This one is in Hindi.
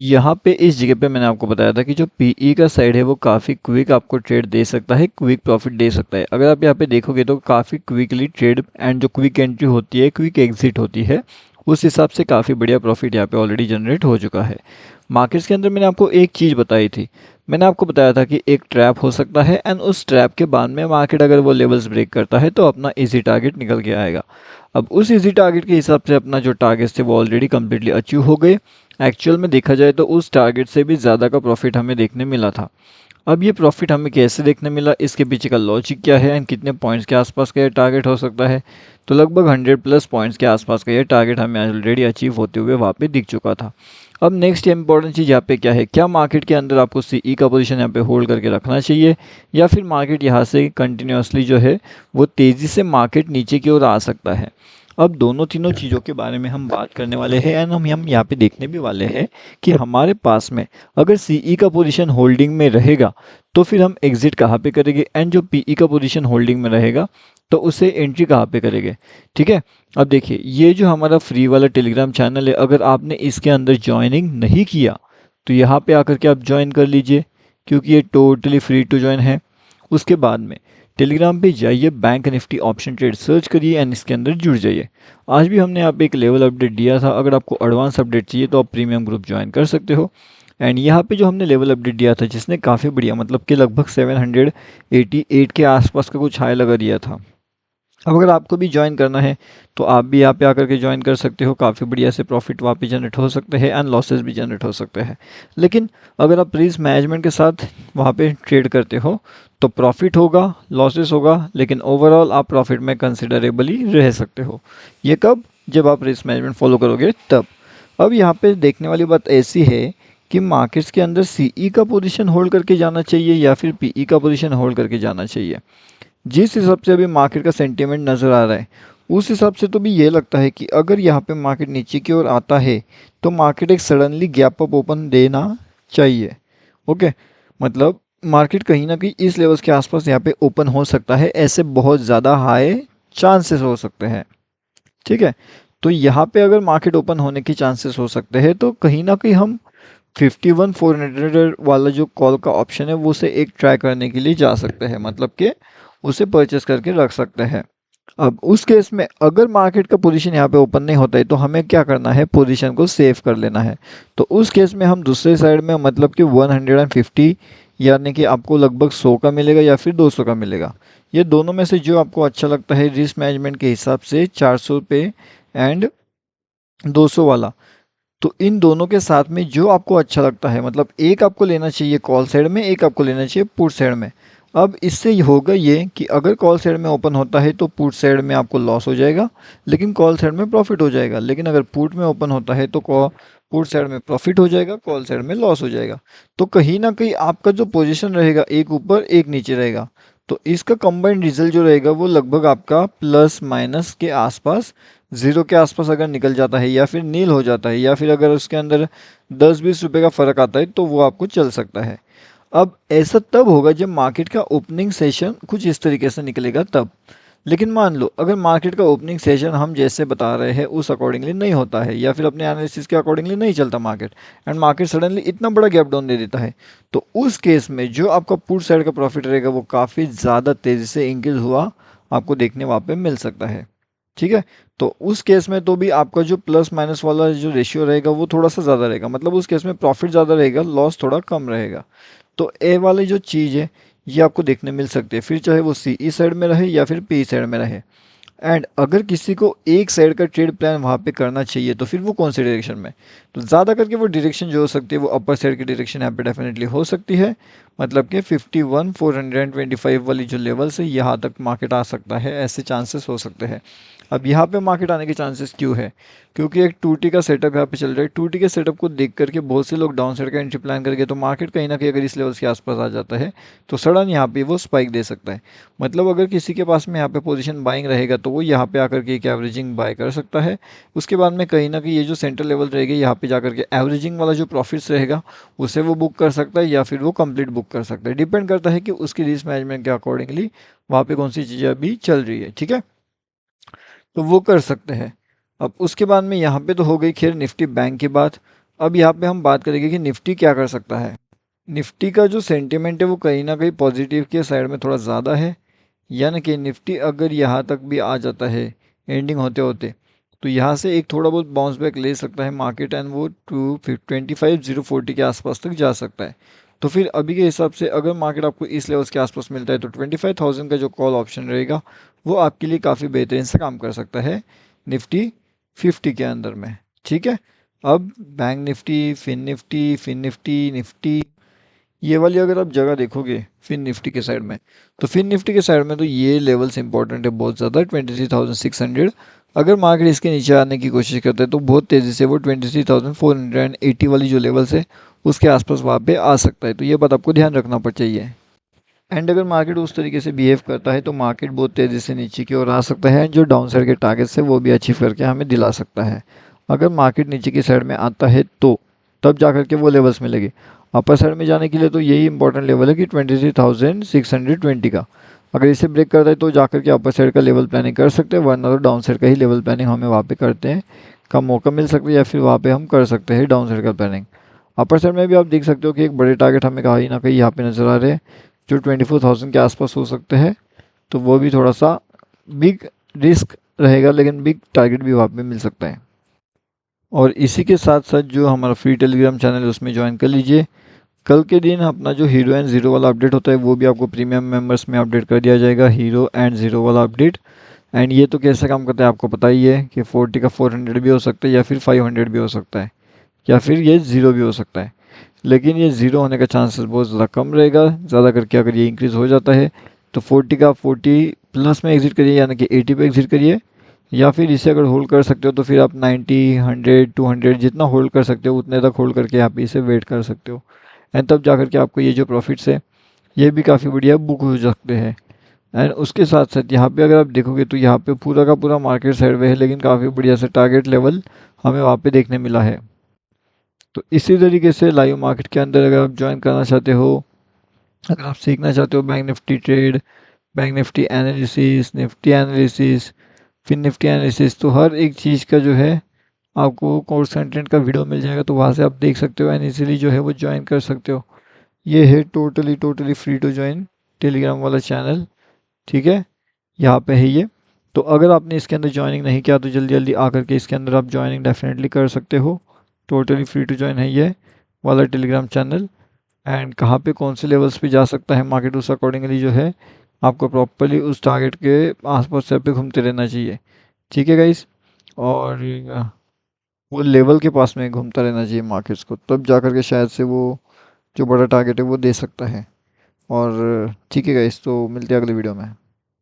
यहाँ पे इस जगह पे मैंने आपको बताया था कि जो पीई का साइड है वो काफ़ी क्विक आपको ट्रेड दे सकता है, क्विक प्रॉफिट दे सकता है। अगर आप यहाँ पे देखोगे तो काफ़ी क्विकली ट्रेड एंड जो क्विक एंट्री होती है, क्विक एग्जिट होती है, उस हिसाब से काफ़ी बढ़िया प्रॉफिट यहाँ पे ऑलरेडी जनरेट हो चुका है। मार्केट्स के अंदर मैंने आपको एक चीज़ बताई थी, मैंने आपको बताया था कि एक ट्रैप हो सकता है एंड उस ट्रैप के बाद में मार्केट अगर वो लेवल्स ब्रेक करता है तो अपना ईजी टारगेट निकल के आएगा। अब उस ईजी टारगेट के हिसाब से अपना जो टारगेट्स थे वो ऑलरेडी कम्प्लीटली अचीव हो गए। एक्चुअल में देखा जाए तो उस टारगेट से भी ज़्यादा का प्रॉफिट हमें देखने मिला था। अब ये प्रॉफिट हमें कैसे देखने मिला, इसके पीछे का लॉजिक क्या है एंड कितने पॉइंट्स के आसपास का ये टारगेट हो सकता है। तो लगभग 100 प्लस पॉइंट्स के आसपास का ये टारगेट हमें ऑलरेडी अचीव होते हुए वहाँ पे दिख चुका था। अब नेक्स्ट इंपॉर्टेंट चीज़ यहाँ पे क्या है, क्या मार्केट के अंदर आपको सीई का पोजीशन यहाँ पे होल्ड करके रखना चाहिए या फिर मार्केट यहाँ से कंटिन्यूसली जो है वो तेज़ी से मार्केट नीचे की ओर आ सकता है। अब दोनों तीनों चीज़ों के बारे में हम बात करने वाले हैं एंड हम यहाँ पे देखने भी वाले हैं कि हमारे पास में अगर सीई का पोजीशन होल्डिंग में रहेगा तो फिर हम एग्जिट कहाँ पे करेंगे एंड जो पीई का पोजीशन होल्डिंग में रहेगा तो उसे एंट्री कहाँ पे करेंगे। ठीक है, अब देखिए ये जो हमारा फ्री वाला टेलीग्राम चैनल है, अगर आपने इसके अंदर ज्वाइनिंग नहीं किया तो यहाँ पे आकर के आप ज्वाइन कर लीजिए क्योंकि ये टोटली फ्री टू ज्वाइन है। उसके बाद में टेलीग्राम पे जाइए, bank Nifty option trade search करिए एंड इसके अंदर जुड़ जाइए। आज भी हमने यहाँ पे एक लेवल अपडेट दिया था, अगर आपको एडवांस अपडेट चाहिए तो आप प्रीमियम ग्रुप ज्वाइन कर सकते हो। एंड यहाँ पे जो हमने लेवल अपडेट दिया था जिसने काफ़ी बढ़िया मतलब कि लगभग 788 के आसपास का कुछ हाई लगा दिया था। अब अगर आपको भी ज्वाइन करना है तो आप भी यहाँ पे आकर के ज्वाइन कर सकते हो, काफ़ी बढ़िया से प्रॉफिट वहाँ पे जनरेट हो सकते हैं एंड लॉसेस भी जनरेट हो सकते हैं। लेकिन अगर आप रिस्क मैनेजमेंट के साथ वहाँ पे ट्रेड करते हो तो प्रॉफिट होगा, लॉसेस होगा, लेकिन ओवरऑल आप प्रॉफिट में कंसिडरेबली रह सकते हो। ये कब, जब आप रिस्क मैनेजमेंट फॉलो करोगे तब। अब यहाँ पे देखने वाली बात ऐसी है कि मार्केट्स के अंदर सीई का पोजीशन होल्ड करके जाना चाहिए या फिर पीई का पोजीशन होल्ड करके जाना चाहिए। जिस हिसाब से अभी मार्केट का सेंटीमेंट नज़र आ रहा है उस हिसाब से तो भी ये लगता है कि अगर यहाँ पे मार्केट नीचे की ओर आता है तो मार्केट एक सडनली गैप अप ओपन देना चाहिए। ओके, मतलब मार्केट कहीं ना कहीं इस लेवल्स के आसपास यहाँ पे ओपन हो सकता है, ऐसे बहुत ज़्यादा हाई चांसेस हो सकते हैं। ठीक है, तो यहाँ पे अगर मार्केट ओपन होने के चांसेस हो सकते हैं तो कहीं ना कहीं हम 51,400 वाला जो कॉल का ऑप्शन है वो उसे एक ट्राई करने के लिए जा सकते हैं, मतलब कि उसे परचेस करके रख सकते हैं। अब उस केस में अगर मार्केट का पोजीशन यहाँ पे ओपन नहीं होता है तो हमें क्या करना है, पोजीशन को सेव कर लेना है। तो उस केस में हम दूसरे साइड में मतलब कि 150 यानी कि आपको लगभग 100 का मिलेगा या फिर 200 का मिलेगा। ये दोनों में से जो आपको अच्छा लगता है रिस्क मैनेजमेंट के हिसाब से 400 पे एंड 200 वाला, तो इन दोनों के साथ में जो आपको अच्छा लगता है, मतलब एक आपको लेना चाहिए कॉल साइड में, एक आपको लेना चाहिए पुट साइड में। अब इससे होगा ये कि अगर कॉल साइड में ओपन होता है तो पुट साइड में आपको लॉस हो जाएगा लेकिन कॉल साइड में प्रॉफिट हो जाएगा, लेकिन अगर पुट में ओपन होता है तो पुट साइड में प्रॉफिट हो जाएगा, कॉल साइड में लॉस हो जाएगा। तो कहीं ना कहीं आपका जो पोजीशन रहेगा एक ऊपर एक नीचे रहेगा। तो इसका कंबाइंड रिजल्ट जो रहेगा वो लगभग आपका प्लस माइनस के आसपास, ज़ीरो के आसपास अगर निकल जाता है या फिर नील हो जाता है या फिर अगर उसके अंदर 10-20 रुपए का फ़र्क आता है तो वो आपको चल सकता है। अब ऐसा तब होगा जब मार्केट का ओपनिंग सेशन कुछ इस तरीके से निकलेगा तब। लेकिन मान लो अगर मार्केट का ओपनिंग सेशन हम जैसे बता रहे हैं उस अकॉर्डिंगली नहीं होता है या फिर अपने एनालिसिस के अकॉर्डिंगली नहीं चलता मार्केट एंड मार्केट सडनली इतना बड़ा गैप डाउन दे देता है, तो उस केस में जो आपका पुट साइड का प्रॉफिट रहेगा वो काफ़ी ज़्यादा तेज़ी से इंक्रीज हुआ आपको देखने वहाँ पे मिल सकता है। ठीक है, तो उस केस में तो भी आपका जो प्लस माइनस वाला जो रेशियो रहेगा वो थोड़ा सा ज़्यादा रहेगा, मतलब उस केस में प्रॉफिट ज़्यादा रहेगा, लॉस थोड़ा कम रहेगा। तो ए वाली जो चीज़ है ये आपको देखने मिल सकती है, फिर चाहे वो सी ई साइड में रहे या फिर पी साइड में रहे। एंड अगर किसी को एक साइड का ट्रेड प्लान वहाँ पे करना चाहिए तो फिर वो कौन से डायरेक्शन में, तो ज़्यादा करके वो डायरेक्शन जो हो सकती है वो अपर साइड की डायरेक्शन यहाँ पे डेफिनेटली हो सकती है। मतलब कि 51,425 वाली जो लेवल्स है यहाँ तक मार्केट आ सकता है, ऐसे चांसेस हो सकते हैं। अब यहाँ पे मार्केट आने के चांसेस क्यों है, क्योंकि एक 2T का सेटअप यहाँ पे चल रहा है। 2T के सेटअप को देख करके बहुत से लोग डाउन साइड का एंट्री प्लान करके, तो मार्केट कहीं ना कहीं अगर इस लेवल्स के आसपास आ जाता है तो सडन यहाँ पे वो स्पाइक दे सकता है। मतलब अगर किसी के पास में यहाँ पे पोजीशन बाइंग रहेगा तो वो यहाँ पे आकर के एक एवरेजिंग बाय कर सकता है। उसके बाद में कहीं ना कहीं ये जो सेंटर लेवल रहेगी यहाँ पे जाकर के एवरेजिंग वाला जो प्रॉफिट्स रहेगा उसे वो बुक कर सकता है या फिर वो कंप्लीट बुक कर सकता है, डिपेंड करता है कि उसकी रिस्क मैनेजमेंट के अकॉर्डिंगली वहाँ पे कौन सी चीज़ें अभी चल रही है। ठीक है, तो वो कर सकते हैं। अब उसके बाद में यहाँ पे तो हो गई खैर निफ्टी बैंक की बात। अब यहाँ पे हम बात करेंगे कि निफ्टी क्या कर सकता है। निफ्टी का जो सेंटिमेंट है वो कहीं ना कहीं पॉजिटिव के साइड में थोड़ा ज़्यादा है, यानी कि निफ्टी अगर यहाँ तक भी आ जाता है एंडिंग होते होते, तो यहाँ से एक थोड़ा बहुत बाउंस बैक ले सकता है मार्केट एंड वो 25,040 के आसपास तक जा सकता है। तो फिर अभी के हिसाब से अगर मार्केट आपको इस लेवल्स के आसपास मिलता है तो 25,000 का जो कॉल ऑप्शन रहेगा वो आपके लिए काफ़ी बेहतरीन से काम कर सकता है निफ्टी 50 के अंदर में। ठीक है, अब Bank Nifty, Fin Nifty, Nifty, ये वाली अगर आप जगह देखोगे फिन निफ्टी के साइड में, तो फिन निफ्टी के साइड में तो ये लेवल्स इंपॉर्टेंट है बहुत ज़्यादा। 23,600 अगर मार्केट इसके नीचे आने की कोशिश करता है तो बहुत तेज़ी से वो 23,480 वाली जो लेवल्स है उसके आसपास वहाँ पे आ सकता है। तो ये बात आपको ध्यान रखना पड़ चाहिए। एंड अगर मार्केट उस तरीके से बिहेव करता है तो मार्केट बहुत तेज़ी से नीचे की ओर आ सकता है, जो डाउन साइड के टारगेट्स है वो भी अचीव करके हमें दिला सकता है। अगर मार्केट नीचे की साइड में आता है तो तब जा कर के वो लेवल्स मिलेंगे। अपर साइड में जाने के लिए तो यही इंपॉर्टेंट लेवल है कि 23,620 का, अगर इसे ब्रेक करता है तो जाकर के अपर साइड का लेवल प्लानिंग कर सकते हैं, वरना तो डाउन साइड का ही लेवल प्लानिंग हमें वहाँ पे करते हैं का मौका मिल सकता है, या फिर वहाँ पे हम कर सकते हैं डाउन साइड का प्लानिंग। अपर साइड में भी आप देख सकते हो कि एक बड़े टारगेट हमें कहीं ना कहीं यहाँ पे नज़र आ रहे हैं जो 24,000 के आसपास हो सकते हैं। तो वो भी थोड़ा सा बिग रिस्क रहेगा, लेकिन बिग टारगेट भी वहाँ पे मिल सकता है। और इसी के साथ साथ जो हमारा फ्री टेलीग्राम चैनल है उसमें ज्वाइन कर लीजिए। कल के दिन अपना जो हीरो एंड ज़ीरो वाला अपडेट होता है वो भी आपको प्रीमियम मेंबर्स में अपडेट कर दिया जाएगा, हीरो एंड ज़ीरो वाला अपडेट। एंड ये तो कैसे काम करता है आपको पता ही है कि 40 का 400 भी हो सकता है, या फिर 500 भी हो सकता है, या फिर ये ज़ीरो भी हो सकता है। लेकिन ये ज़ीरो होने का चांसेस बहुत ज़्यादा कम रहेगा। ज़्यादा करके अगर ये इंक्रीज़ हो जाता है तो 40 का 40 प्लस में एग्जिट करिए, यानी कि 80 पे एग्जिट करिए, या फिर इसे अगर होल्ड कर सकते हो तो फिर आप 90, 100, 200 जितना होल्ड कर सकते हो उतने तक होल्ड करके आप इसे वेट कर सकते हो। एंड तब जा कर के आपको ये जो प्रॉफिट्स है ये भी काफ़ी बढ़िया बुक हो सकते हैं। एंड उसके साथ साथ यहाँ पे अगर आप देखोगे तो यहाँ पे पूरा का पूरा मार्केट साइड है, लेकिन काफ़ी बढ़िया से टारगेट लेवल हमें वहाँ पे देखने मिला है। तो इसी तरीके से लाइव मार्केट के अंदर अगर आप ज्वाइन करना चाहते हो, अगर आप सीखना चाहते हो bank Nifty trade, bank Nifty analysis, Nifty analysis, फिर निफ्टी एनालिसिस, तो हर एक चीज़ का जो है आपको कोर्स कंटेंट का वीडियो मिल जाएगा, तो वहाँ से आप देख सकते हो एंड इजीली जो है वो ज्वाइन कर सकते हो। ये है totally totally free to join Telegram वाला चैनल। ठीक है, यहाँ पे है ये। तो अगर आपने इसके अंदर ज्वाइनिंग नहीं किया तो जल्दी जल्दी आकर के इसके अंदर आप ज्वाइनिंग डेफिनेटली कर सकते हो। टोटली फ्री टू ज्वाइन है ये वाला टेलीग्राम चैनल। एंड कहाँ पे कौन से लेवल्स पे जा सकता है मार्केट, उस अकॉर्डिंगली जो है आपको प्रॉपरली उस टारगेट के आसपास से पे घूमते रहना चाहिए। ठीक है गाइस, और वो लेवल के पास में घूमता रहना चाहिए मार्केट्स को, तब जा कर के शायद से वो जो बड़ा टारगेट है वो दे सकता है। और ठीक है गाइस, तो मिलते हैं अगले वीडियो में।